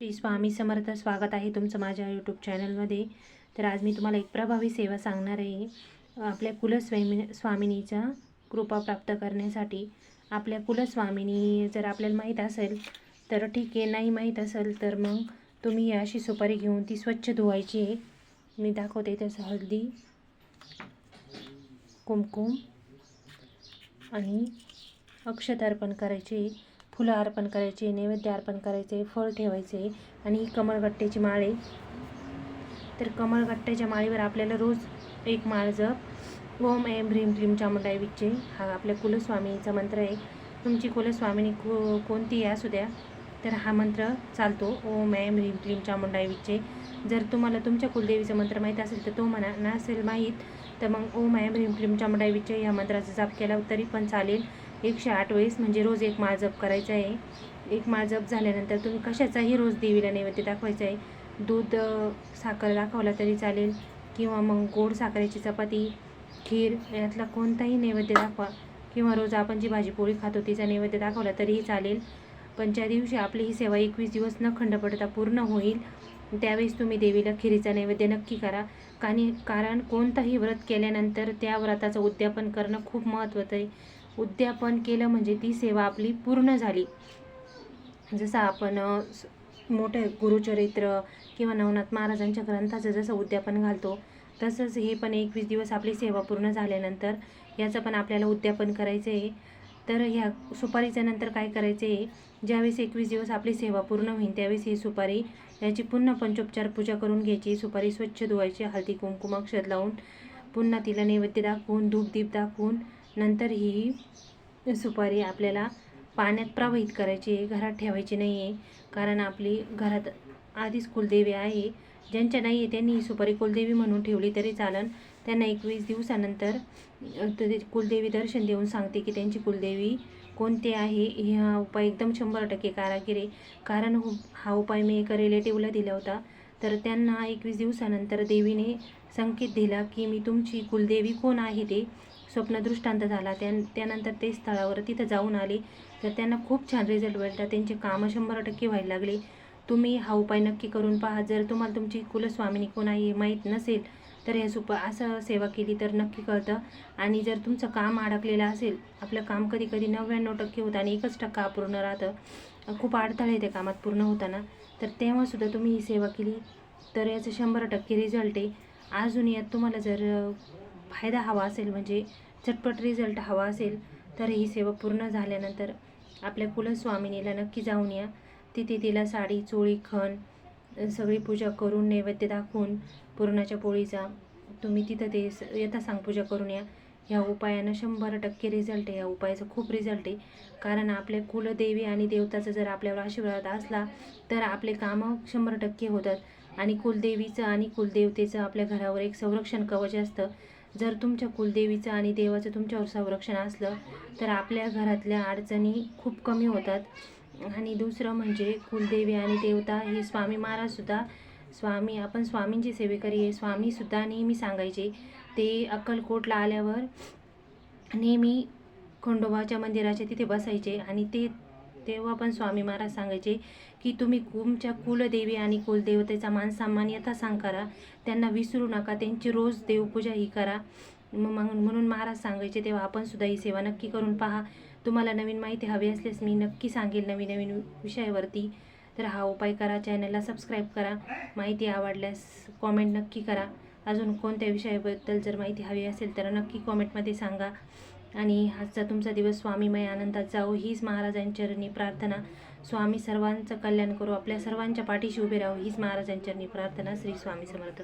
श्री स्वामी समर्थ. स्वागत आहे तुमचं माझ्या यूट्यूब चॅनलमध्ये. तर आज मी तुम्हाला एक प्रभावी सेवा सांगणार आहे. आपल्या स्वामिनीचा कृपा प्राप्त करण्यासाठी. आपल्या कुलस्वामिनी जर आपल्याला माहीत असेल तर ठीक आहे, नाही माहीत असेल तर मग तुम्ही अशी सुपारी घेऊन ती स्वच्छ धुवायची आहे. मी दाखवते. त्याचं हळदी, कुमकुम आणि अक्षत अर्पण करायचे, फुलं अर्पण करायचे, नैवेद्य अर्पण करायचे, फळ ठेवायचे आणि कमळगट्ट्याची माळ आहे. तर कमळगट्ट्याच्या माळीवर आपल्याला रोज एक माळ जप ओम ऐं ह्रीं क्लीं चामुंडाय विच्चे, हा आपल्या कुलस्वामीचा मंत्र आहे. तुमची कुलस्वामिनी कोणतीही असू द्या तर हा मंत्र चालतो, ओम ऐं ह्रीं क्लीं चामुंडाय विच्चे. जर तुम्हाला तुमच्या कुलदेवीचा मंत्र माहीत असेल तर तो म्हणा, नसेल माहीत तर मग ओम ऐं ह्रीं क्लीं चामुंडाय विच्चे ह्या मंत्राचा जाप केला तरी पण चालेल. 108 वेळेस, म्हणजे रोज एक माळ जप करायचा आहे. एक माळ जप झाल्यानंतर तुम्ही कशाचाही रोज देवीला नैवेद्य दाखवायचा आहे. दूध, साखर दाखवला तरी चालेल किंवा मग गोड साखरेची चपाती, खीर यातला कोणताही नैवेद्य दाखवा किंवा रोज आपण जी भाजी पोळी खातो तिचा नैवेद्य दाखवला तरीही चालेल. पण ज्या दिवशी आपली ही सेवा 21 दिवस न खंड पडता पूर्ण होईल त्यावेळेस तुम्ही देवीला खिरीचा नैवेद्य नक्की करा. कारण कोणतंही व्रत केल्यानंतर त्या व्रताचं उद्यापन करणं खूप महत्त्वाचं आहे. उद्यापन केलं म्हणजे ती सेवा आपली पूर्ण झाली. जसं आपण मोठे गुरुचरित्र किंवा नवनाथ महाराजांच्या ग्रंथाचं जसं उद्यापन घालतो तसंच हे पण 21 दिवस आपली सेवा पूर्ण झाल्यानंतर याचं पण आपल्याला उद्यापन करायचं आहे. तर ह्या सुपारीच्या नंतर काय करायचं आहे, ज्यावेळेस 21 दिवस आपली सेवा पूर्ण होईल त्यावेळेस ही सुपारी याची पुन्हा पंचोपचार पूजा करून घ्यायची. सुपारी स्वच्छ धुवायची, हळदी कुंकुम अक्षत लावून, पुन्हा तिला नैवेद्य दाखवून, धूपदीप दाखवून नंतर ही सुपारी आपल्याला पाण्यात प्रवाहित करायची आहे, घरात ठेवायची नाही आहे. कारण आपली घरात आधीच कुलदेवी आहे. ज्यांच्या नाही आहे त्यांनी ही सुपारी कुलदेवी म्हणून ठेवली तरी चालन. त्यांना 21 दिवसानंतर कुलदेवी दर्शन देऊन सांगते की त्यांची कुलदेवी कोणती आहे. हा उपाय एकदम 100% कारागीर आहे. कारण हा उपाय मी एका रिलेटिव्हला दिला होता. तर त्यांना 21 दिवसानंतर देवीने संकेत दिला की मी तुमची कुलदेवी कोण आहे ते स्वप्नदृष्टांत झाला. त्यानंतर ते स्थळावर तिथं जाऊन आले तर त्यांना खूप छान रिझल्ट भेटला. त्यांचे कामं 100% व्हायला लागले. तुम्ही हा उपाय नक्की करून पहा. जर तुम्हाला तुमची कुलस्वामिनी कोण आहे माहीत नसेल तर हे असं सेवा केली तर नक्की कळतं. आणि जर तुमचं काम अडकलेलं असेल, आपलं काम कधी कधी 99% होतं आणि 1% अपूर्ण राहतं, खूप अडथळे त्या कामात पूर्ण होताना, तर तेव्हासुद्धा तुम्ही ही सेवा केली तर याचं 100% रिझल्ट आहे. अजून यात तुम्हाला जर फायदा हवा असेल, म्हणजे झटपट रिझल्ट हवा असेल तर ही सेवा पूर्ण झाल्यानंतर आपल्या कुलस्वामिनीला नक्की जाऊन या. तिथे तिला साडी, चोळी, खण सगळी पूजा करून नैवेद्य दाखवून पुरणाच्या पोळीचा तुम्ही तिथं ते यथासांग पूजा करून या. ह्या उपायानं 100% रिझल्ट आहे. या उपायाचा खूप रिझल्ट आहे. कारण आपल्या कुलदेवी आणि देवताचा जर आपल्यावर आशीर्वाद असला तर आपले कामं 100% होतात. आणि कुलदेवीचं आणि कुलदेवतेचं आपल्या घरावर एक संरक्षण कवच असतं. जर तुमच्या कुलदेवीचं आणि देवाचं तुमच्यावर संरक्षण असलं तर आपल्या घरातल्या अडचणी खूप कमी होतात. आणि दुसरं म्हणजे कुलदेवी आणि देवता ही स्वामी महाराजसुद्धा, आपण स्वामींची सेवेकरी आहे. स्वामीसुद्धा नेहमी सांगायचे, ते अक्कलकोटला आल्यावर नेहमी खंडोबाच्या मंदिराच्या तिथे बसायचे आणि तेव्हा पण स्वामी महाराज सांगायचे की तुम्ही तुमच्या कुलदेवी आणि कुलदेवतेचा मानसन्मान यथासांग करा, त्यांना विसरू नका, त्यांची रोज देवपूजा ही करा. म्हणून महाराज सांगायचे. तेव्हा आपण सुद्धा ही सेवा नक्की करून पहा. तुम्हाला नवीन माहिती हवी असल्यास मी नक्की सांगेल नवीन नवीन विषयावरती. तर हा उपाय करा, चॅनलला सबस्क्राईब करा. माहिती आवडल्यास कॉमेंट नक्की करा. अजून कोणत्या विषयाबद्दल जर माहिती हवी असेल तर नक्की कॉमेंटमध्ये सांगा. आणि आजचा तुमचा दिवस स्वामीमय आनंदात जाओ हीच महाराजांच्या चरणी प्रार्थना. स्वामी सर्वांचं कल्याण करो, आपल्या सर्वांच्या पाठीशी उभे राहो हीच महाराजांच्या चरणी प्रार्थना. श्री स्वामी समर्थ.